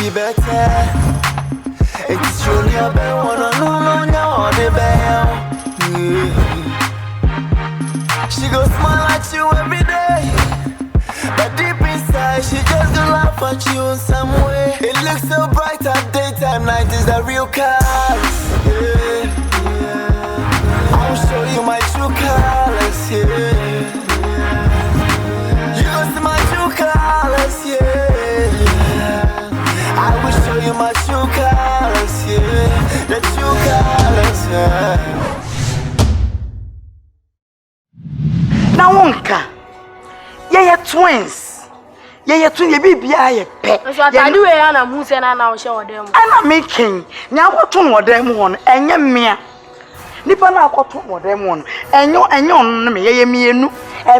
be better. It's junior, but one on the bell. She goes smile at you every day, but deep inside she just gonna laugh at you in some way. It looks so bright at daytime, night is the real colors. Yeah, yeah. I'll show you my true colors. Yeah, you gonna see my true colors. Yeah, I will show you my true colors. Yeah, the true colors. Yeah. Now, Wonka, you're twins. You're twin, you be a pet. So I do it, and who's an hour show them. I'm making now what two more them one, and you me. Nipana got two more them one, and you me, and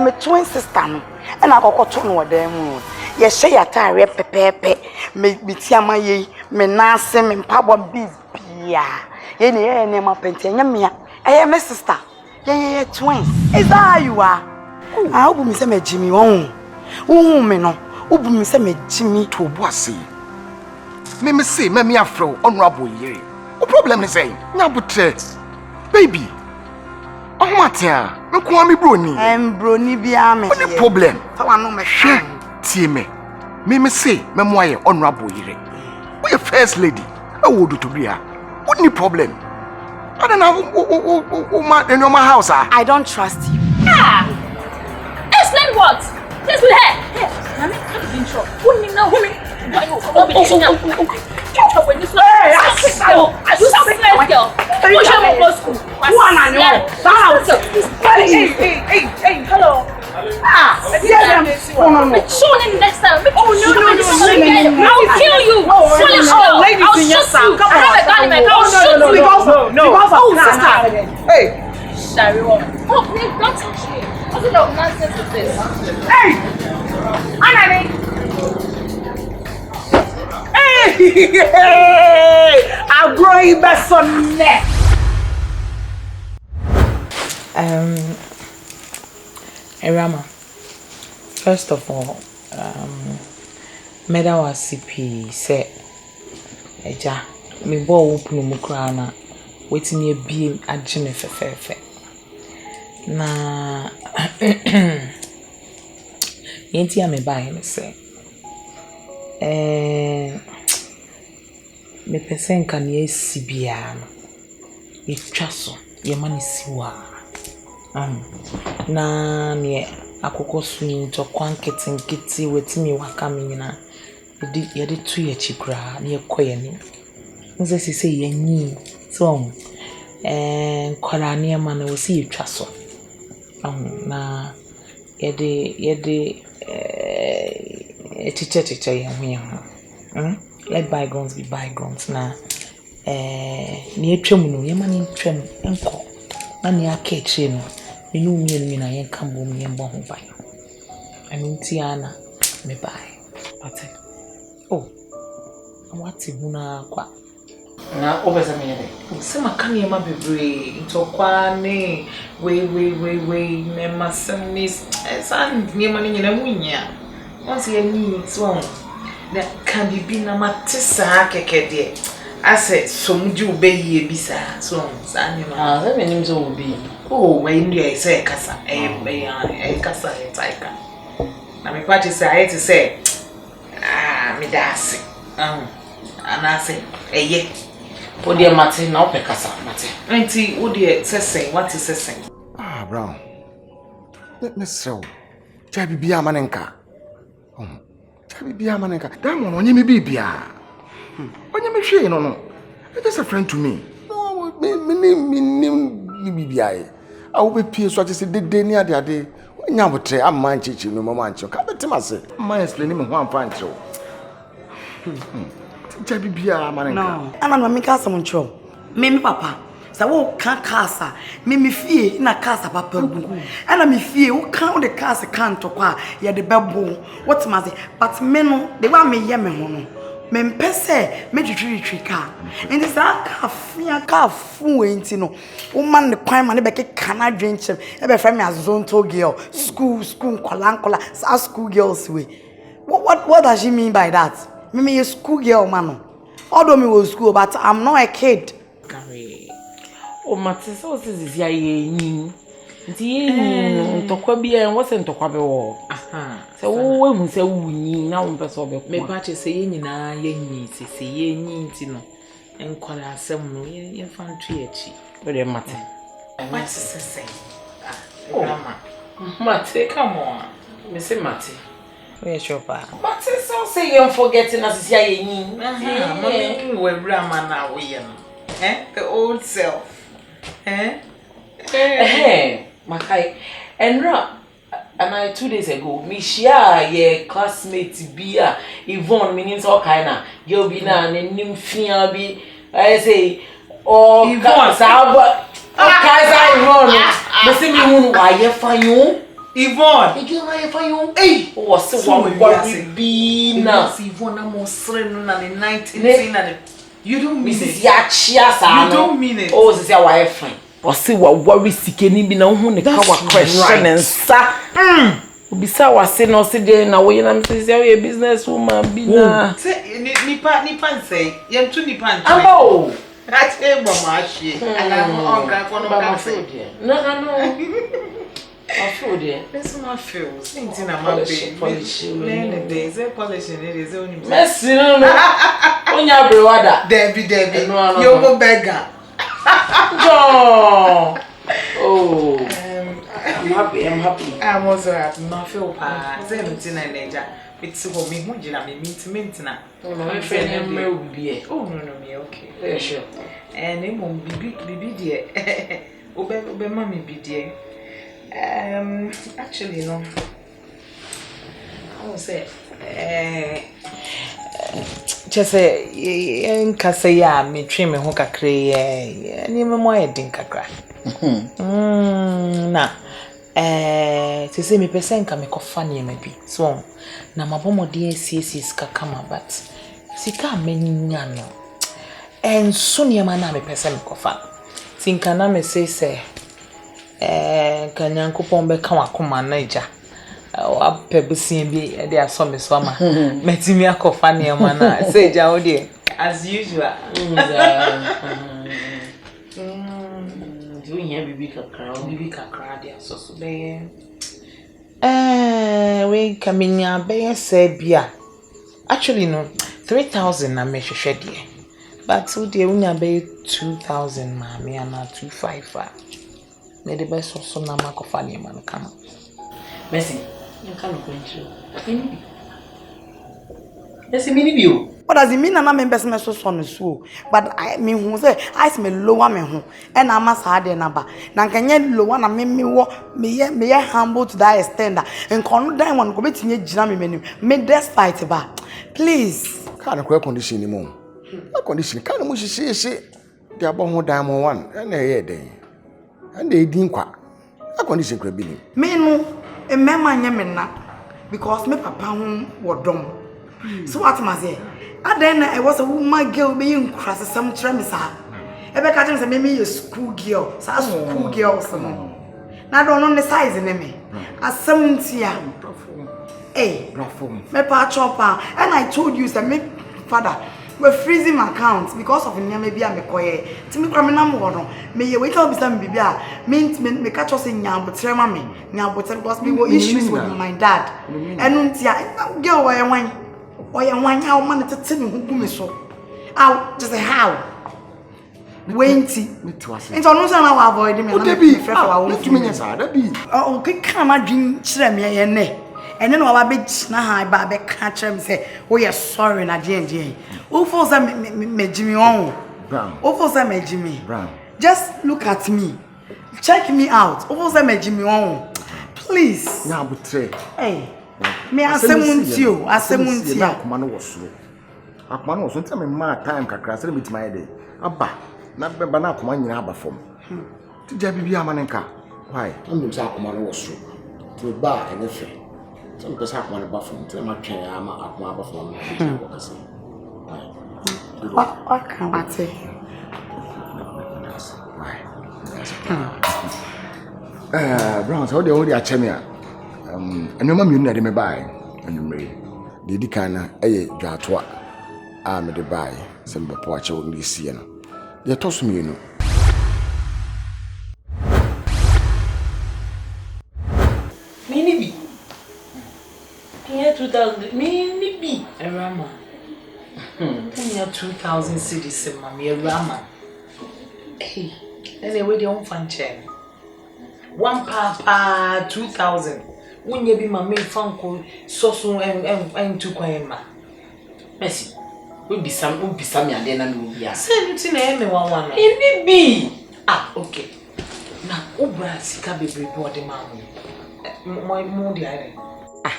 my twin sister, and I got two more them one. Yes, say a tire, pepe, make me tiama ye, me nassim and papa beef. Any name of penting, I am my sister. Yeah, twins. Is that how you are? I hope me say me Jimmy won. Me no. Hope me say me Jimmy to bossy. Me say me afro honorable here. What problem is saying? Nyabutre. Baby. Oh matter. Me ko me broni. Broni bia me. What the problem? Fa wa no me hwe. Tie me. Me say me mo aye honorable here. We your first lady. I would do to be her. What the problem? I don't know in your house. I don't trust you. Ah! Explain what? This with her. Yes, I'm in trouble. Who know who? Hello. Ah, show them next time. Oh no, I'll kill you. Foolish girl. I'll shoot you. I have a gun in my car. I'll shoot you. No. Oh, sister. Hey. Sorry, what? Oh, please don't touch me. What kind of nonsense is this? Hey. Anani. Hey. I'll grow you back on neck. Rama, first of all, Meda was CP say, Eja, me bo upunu mukrana, waiting ye being a Jennifer. Na, Yentia me buy me say, me person can ye sibiano, ye chasso, ye money siwa. Na me akoko suni to kwanketi wetimi wakami nyina yedi tu ye chikra na yekoye ni nze sise yenyi so kwara ne ma na wosi yetwa so na yedi eticheche ye ho let bygones be bygones na ni etwam no ye ma ni twam enko na ni akeche no Minu mi na yen kambo mi yen bon ho ban. Anu tiana me bai. Ate. Oh. Amwati huna kwa. Na obesa me yede. Sema kan ye ma bebre ntokwa ne we me masem ni san ni ma ni nyina munya. Once ye ni so na kan bibi na matesa kekede. Ase somju ubeyi ebisa so sani ma let me name so obi oh when you say kasa kasa taika na me party say I say me dance anase eye odi mate na ope kasa mate enti odi sesen what is sesen Brown let me show chabi bia manenka chabi bia manenka that one onye me bibia onye me hwe no just a friend to me no me bibia I will be pie so say de ni ade onya botre amman chichi me mama ancho ka betima se man explain me ho amfa ancho chabi bia manenka no ana no me ka sam ncho me papa sa wo kan kasa me fie na kasa papa bu ana me fie wo kan de kasa kan to kwa ye de bebo what ma say but me no de wa me ye me ho no me mpese me twitwi ka enti sa ka fu enti no wo man ne kwan ma ne be ke kana dwenchem e be fra me azonto girl school nkola sa school girls we what does she mean by that Me a school girl, man. Although me was school, but I'm not a kid. Carry. Oh, Matty, so is ya ye. Ntokwa bia wose ntokwa be wo se wo hu se wunyi na wo pese obe me pa che se ye nyina ye nyi se ye nyi nti no enkwara asem no ye fa ntu ye chi we dey mate what say grandma mate come on me say mate we sure pa mate so say you forgetting as ya ye nyi mommy we grandma na we ye the old self Makai, and I 2 days ago, me share ye classmate Bia, Yvonne, meaning all kinda, you'll be now and Nymphia be, I say, oh, Yvonne, Saba, Kaisa Yvonne, the same why you find you, Yvonne, you know, for you, eh, was so what we be now, Yvonne, I'm more certain than in 19. You don't mean Mrs. Yachia, you don't mean it. Oh, this is your wife. Or see what worry sikeni bi na hu ne ka wa question and sa obisa wa say no say dey na we na say say business woman bi na say nipa say yem tu nipa nti amo that e bo ma hie ala on gra ko no ka say no I feel there this my feel since na my baby polish the days polishing it is only merci no onya brewada Debbie you go beggar John. Oh, I'm happy. I'm also happy. My feel pa. Say nothing na nature. It's for me. Who jina me meet na. My friend me will be. Oh no me okay. Yeah sure. And him bibi dear. Obe mommy be dear. Actually no. I will say just nka say ya me twe me ho kakra ye ni me mo yedin kakra na se se me pese nka me kofa ne ma bi so na mabomodin asiesis kakama but sika amenya no enso ne ma na me pese me kofa tinka na me say kanyankopon be ka wakoma na ija Pebusin be they are some summer. Metimi akofa ne ma na say ja odi as usual. Do you bibi kakra dia so be we kaminya be say bia actually no 3,000 na me hwehwe de but so de unya be 2,000 ma me na 255 me de be so na makofa ne ma no kama Messi you can't go into Messi mini bio. What does it mean? I'm a best mess on so, but I mean, who say I smell lower me home, and I must have the number. Now, can you low one and make me walk me humble to that extent and can't die one go to your jammy menu. Make that fight back, please. Can't quite condition anymore. No condition, can't much see, they are born diamond one, and they and they didn't quite. A condition could be. Me no, a man, because me papa home were dumb. So what am I say? And then I was a woman girl being cross some tremis. I bet I say maybe a school girl, so school girl some. Now don't know the size in me. As 70 years. Hey, my pa chopper, and I told you that me father we're freezing my account because of me maybe I'm a quiet. To me criminal more. May you wait up some baby. Me catch us in Yam, but tell me, now but because we were issues with my dad. And girl, why wine? Why how man to tell me who me so? How just how? Wenty. And so no son I avoid him and be friend for our own minutes. Oh, okay, come my dream chire me ye ne. And then our bitch na high baby catch him say, "Oh, you're sorry na Jane. Who for me Jimmy on? Brown. Who for me Jimmy? Brown. Just look at me. Check me out. Who for me Jimmy on? Please. Now but say. Hey. Me asemuntio akoma no wosoro akoma no wosoro ntame ma time kakra se metima yede aba na beba na akoma nyina aba fom ti ja bibia amanenka why am say akoma no wosoro to ba ene fe so me say akoma no ba fom ti ma twen ama akoma aba fom ko kase what can I say? Brown so dey achemia enoma mi nna de me bai enumre de di kan na eye dwato a me de buy some poacher on this year. You toss me, you know. Mini 2000 mini a rama. 2000 cities, mammy, a rama. Hey, anyway, the own fan chair. One papa 2000. When you be my maid funko, so soon and too quiet, ma. Messi, will be some, and then I will be. Send it in one. In be. Ah, okay. Now, Obra, Sika be report the man. My moody idea. Ah,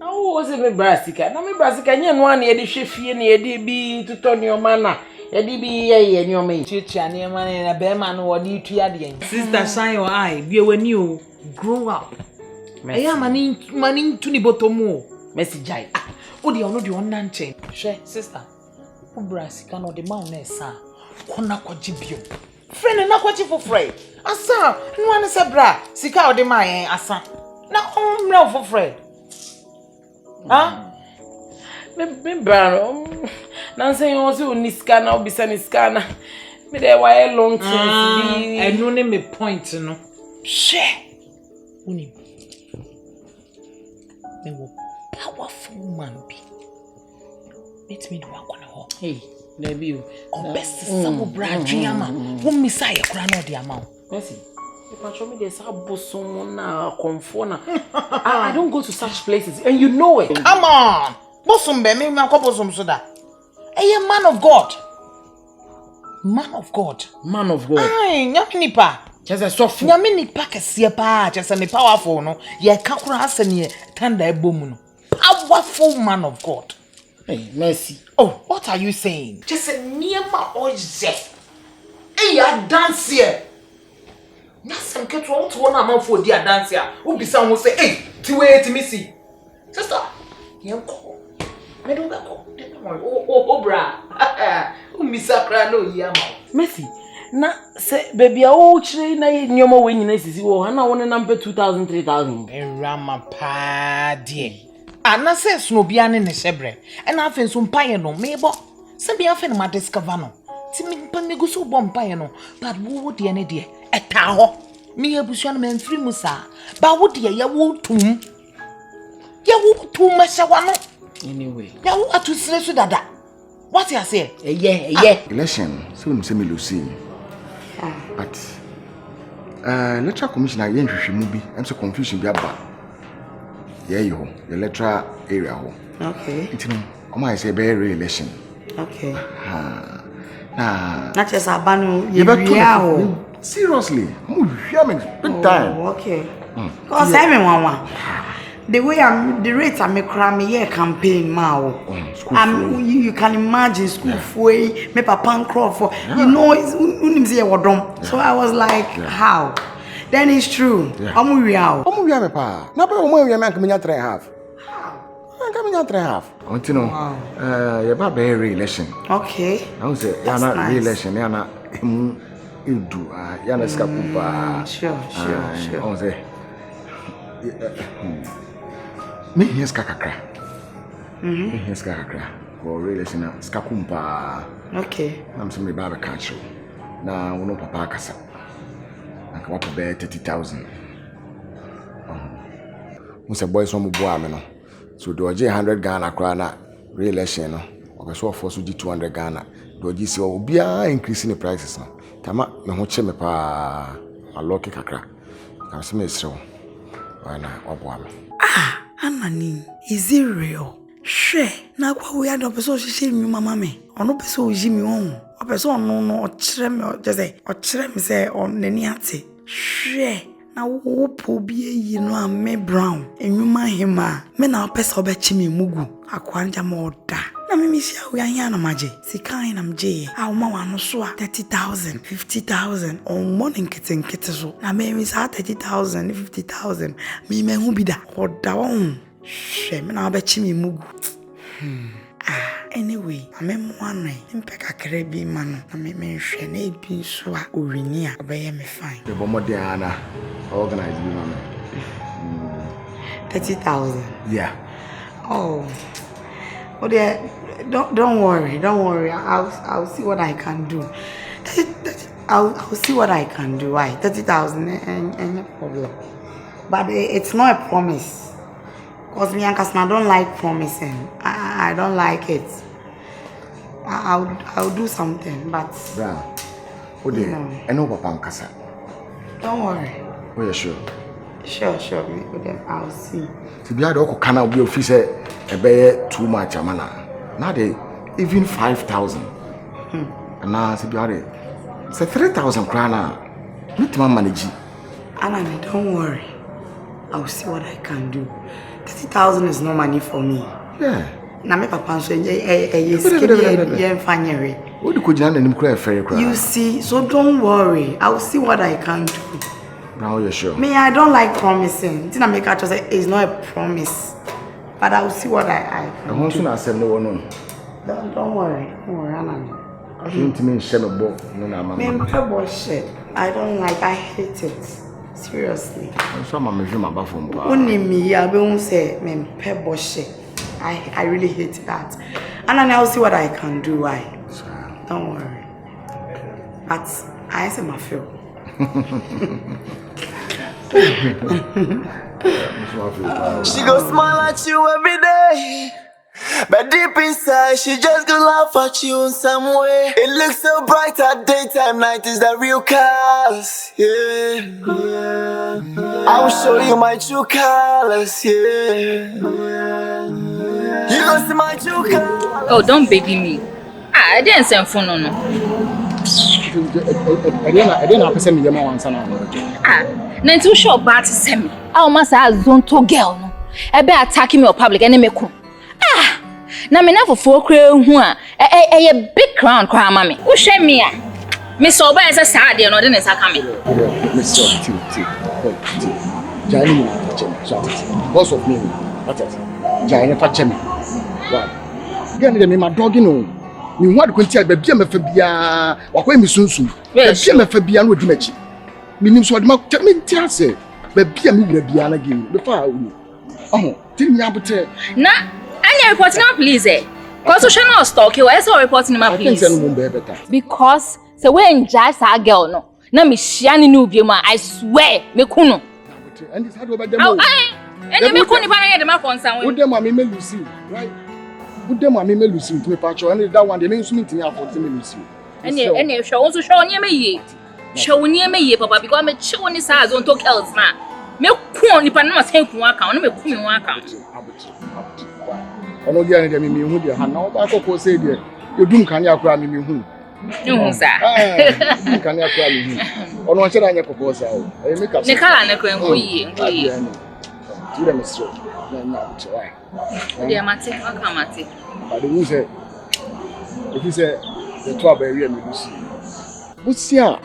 how was it, my brassica? No, my brassica, and one year the chef here near DB to turn your manner. DB, and your maid. Chicha, near man and a bear man or D3. Sister, shine your eye. Be when you grow up. I am money to the bottom more. Messi Jai. Oh, the only one nanche. She, sister. Ubrasi cannot the mountain, sir. Kona kwa jibio. Friend and not what you for Fred. Asa, no one is a bra. Sika or the my asa. Now, no for Fred. Huh? Me baro. Nancy also niskana or bisa niskana. Me there why long since be. I know name me point, no. She. Uni. Me wo powerful man be. Let me do work on her. Hey, maybe you. Best some brand drama. Won messiah kura no the amount. Mercy. If I show me there's a bosom na confona. I don't go to such places and you know it. Come on. Bosom be me bosom so that. Hey, man of God. Man of God. Man of God. Ay, nyame nipa. Just a soft. Nyame nipa kese pa, just a powerful no. Ye ka kura asene tanda ebomu no. Powerful man of God. Hey, Mercy. Oh, what are you saying? Just a niema oje. Hey, ya dance here. Nyasem keto won to won amanfo di dance here. Who be say won say, "Hey, ti wait me see." Sister, yenko. Me do go. Oh, bra. Who miss akra no yama. Mercy. Na say baby o chire na nyoma we nyina sisi wo na won number 2000 3000. Rama pa die. Ana say no bia ne shebre. E na afen so mpaye no mebo. Se bia afen ma discover no. Ti mi pa me go so bom mpaye no. But wo de ne de eta ho. Me abusua no man free musa. Ba wo de ye wo tum. Ye wo tum ma hye wa no. Anyway. Ya wo atu sire so dada. What you say? Yeah. Election, so we say me Lucy. But electoral commissioner yen hwehwemu bi and so confusion bi aba. Yeah, you the electoral area ho. Okay. It no, come I say be re-election. Okay. Nah. Not just abanu you seriously, I'm hear me big time. Okay. Cause I mean one. The way the rate I make cram here campaign ma you can imagine school for me papa crop for you know it's so I was like how then it's true omu wi me pa na ba omu wi me an kamenya 3.5 an kamenya 3.5 until no you ba be re-election okay I was say ya na re-election ya na do ya na skapupa sure I was say me yes kakakra. Yes kakakra. For relation skakumpa. Okay. I'm some me baba catch. Na wono papa kasa. Na ka wapo be 30,000. Musa boys from boa me no. So do oje 100 Ghana kra na relation no. Obeso of so di 200 Ghana. Do oje si obia increasing the prices no. Tama me ho che me pa a lucky kakra. Am some esrew. Why na oboa me. Anani, is it real? She, na kwa we had a person she me mama me. Ono person ji me on. A person no ochire me just say ochire me say on nani ate. She, na wo po bie yi no am me brown. Enwuma hima. Me na person obechi me mugu. Akwanja mo oda. Na me sia we anya na maje. Sika na mje. A wo ma wa no so 30,000, 50,000 on morning kitten so. Na me sa 30,000, 50,000. Me hu bi da. Oda won. She me na obechi me mugu. Anyway, I'm one way. Impeka krebi mano. Na me hwe na ebi so a owini a obeye me fine. The bomodiana organize me mama. 30,000. Yeah. Oh. Oh dear, Don't worry. I'll see what I can do. I'll see what I can do. Why? 30,000 and no problem. But it's not a promise. Cause me and Kasna don't like promising. I don't like it. I'll do something, but Bra. Ode, I know Papa Nkasa. don't worry. Oh, yeah, sure. Sure. I'll see. To be able to can be officer a bear too much amana. Now they even 5,000. And now to be able it's a 3,000 krana. Not my manage. Anna, don't worry. I'll see what I can do. 30,000 is no money for me. Yeah. Na me papa nso you see, so don't worry. I'll see what I can do. Now you're sure. Me, I don't like promising. Tina make her say it's not a promise. But I'll see what I can do. Don't worry, Anna. I think to me shame a book. I don't like, I hate it. Seriously. I'm sure I'm measuring my bathroom. Only me, I won't say me I really hate that. And then I'll see what I can do. Why? Don't worry. But I say my feel. She go smile at you every day, but deep inside she just gonna laugh at you in some way. It looks so bright at daytime, night is the real colors. Yeah. I'll show you my true colors. Yeah. You gonna see my true colors. Oh, don't baby me. I didn't send phone no. I didn't have to send me your mom and son. Na too sure about to send me. I almost a zonto girl no. E be attacking me or public and me ko. Na me na for kra hu a e big crown kwa ma me. Wo hwe me a. Me so ba ese sad de no de ne saka me. Me so ti. Jani boss of me. What is? Jani fa chemi. Wow. Get me my dog no. Me what ko ntia ba bia me fa bia. Wa ko mi sunsun. Ba bia me fa bia no di machi. Minim so adma me ntia se. Ba bia me wura bia na game. Be fa wu. Oh, tin nya bote. Na any report na please eh. Cause social no stalk you. I saw report na please. Because say when judge that girl no. Na me shia ni no bi ma I swear me kunu. And this had over them. And me kunu pa na hear dem concern we. Would them me Lucy, right? Would them me Lucy to me patch and that one they mean to me afford me Lucy. And show also show near me ye. Show near me ye papa because me show ni sa zon to girls na. Me ku ni pa na say ku aka, no me ku me wan aka. Ono dia ni me hu dia ha na oba akoko say dia. You dum kan ya kura me hu. You sa. Kan ya kura me hu. Ono chere anya kokko sa o. E make up. Ne kala na kwen ko yi. You dem so. Na try. Dia mate, aka mate. But you say if you say the two about we Lucy. What's ya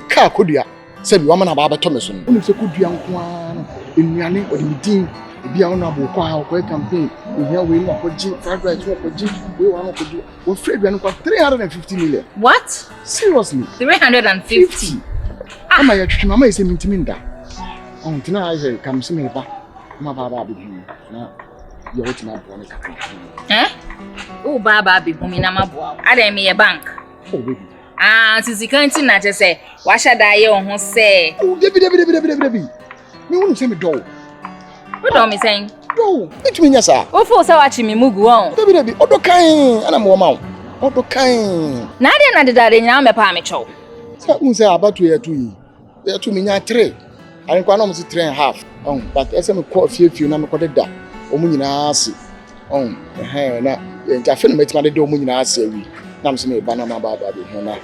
car kodua say we woman aba to me so. Unu say kodua nko an enuane o de din bia ona bo kwa o campaign here we no koji fried rice we koji we wan koji we free do 350 million. What? Seriously? 350. Mama ya twitwi mama ise mintimi nda. On tina I say come see me ba. Mama ba bi na you want to bo ne kakra. Oh baba bi bumi na maboa. Ada me bank. Oh baby. Sisi kanti na je say wa hya da ye ho say. Oh debi. Me wonu say me do. What do me saying? No, it mean yes sir. O fo say wa chi me mugu on. Debi odo kan ana mo ma. Odo kan. Na de na de dare nya me pa me chow. Say un say abatu ye tu yi. Ye tu me nya 3. Ani kwa no mo 3 and half. But ese me call fie na me ko de da. O mu nyina ase. Na nta fe no metima de o mu nyina ase wi. Na me se me ba na ma ba bi ho na.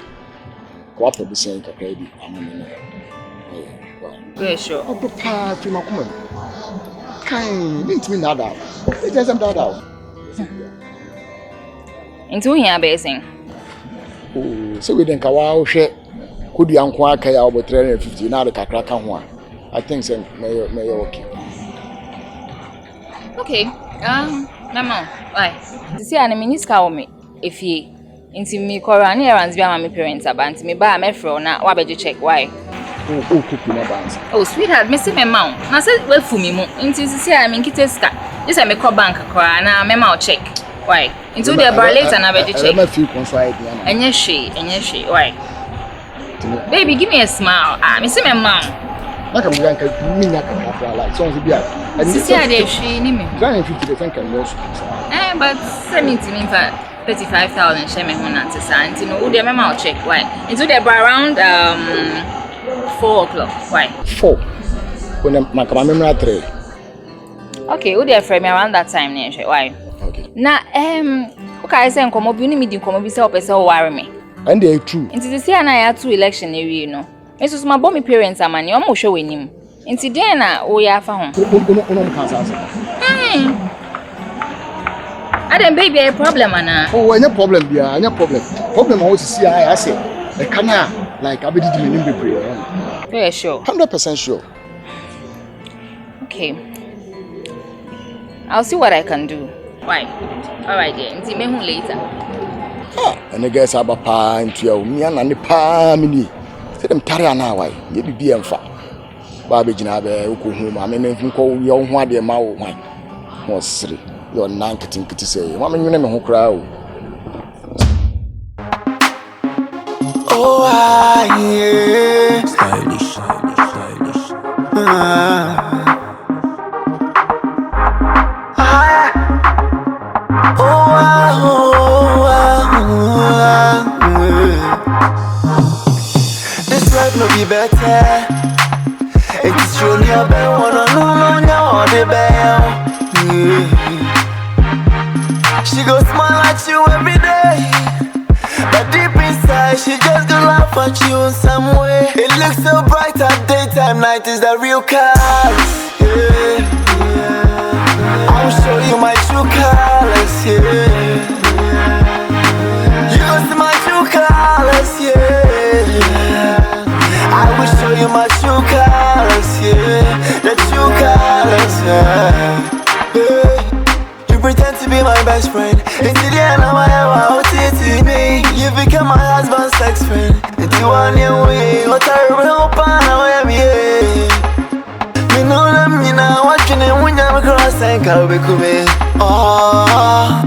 Ko apo bi sen kakra bi amane no. Yeah, sure. Odo pa fi makoma. Kind, didn't mean that out. It doesn't that out. Into here, basing. Oh, so we didn't go share. Could you unquire Kaya over 350 now the Kakraka one? I think so. May okay. Okay. Mama, why? You see, I mean, it's call me if ye into me, Corani runs behind my parents about me by my friend now. Why would you check why? Oh, sweetheart, me see my mount. I said, well, for me, into see, I mean, Kiteska. This I make a bank cry, and I may check. Why? Into the bar later and I bet you check. I'm feel consoled. And yes, she. Why? Baby, give me a smile. I'm see my mom. Like I'm going to me like so be and see how they she need me. 50% can also. But send me to me for 35,000 share me hon and Asanti. No, the mama check. Why? Into the bar around 4 o'clock. Why? 4. When my camera 3. Okay, who there frame around that time near why? Okay. Na okay, say nkomo bi ni meeting nkomo bi say opese o worry me. And they true. Nti this year na ya 2 election area no. Eso so my bomb parents amani o mo hwe wanim. Nti den na wo ya fa ho. Uno mkansa. Adam baby a problem ana. Oh, any problem bia, any problem. Problem I want to see I say. E kana like abedi di menim bebre. Yeah, sure. 100% sure. Okay. I'll see what I can do. Why? All right, then. Nti me hu later. And the guys are pa into your me and the pa mini. Say them carry na why. Ye bi emfa. Ba be gina be ukohu ma me nko yo ho ade ma wo hwan. Mo siri. Yo nan kitin say. Ma me nwene me ho kra o. Oh, yeah. Stylish. This life no be better. It's true, you be wanna know the bell. She go smile at you every day, but deep inside she just gonna laugh at you in some way. It looks so bright at daytime, night is the real colors. Yeah. I'll show you my true colors. Yeah. You go see my true colors. Yeah. I will show you my true colors. Yeah. The true colors. Yeah. You pretend to be my best friend. Until the end of my life, me. You become my husband's sex friend. Until one year away, what I hope I am here. Me know them, you know, watching them when I'm across and go back to me. Oh,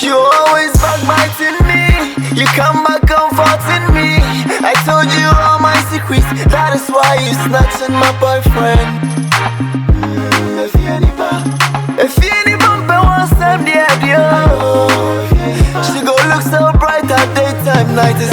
you always backbiting me. You come back comforting me. I told you all my secrets. That is why you snatching my boyfriend. If you any bump, I want some the idea. She go look so bright at daytime, night is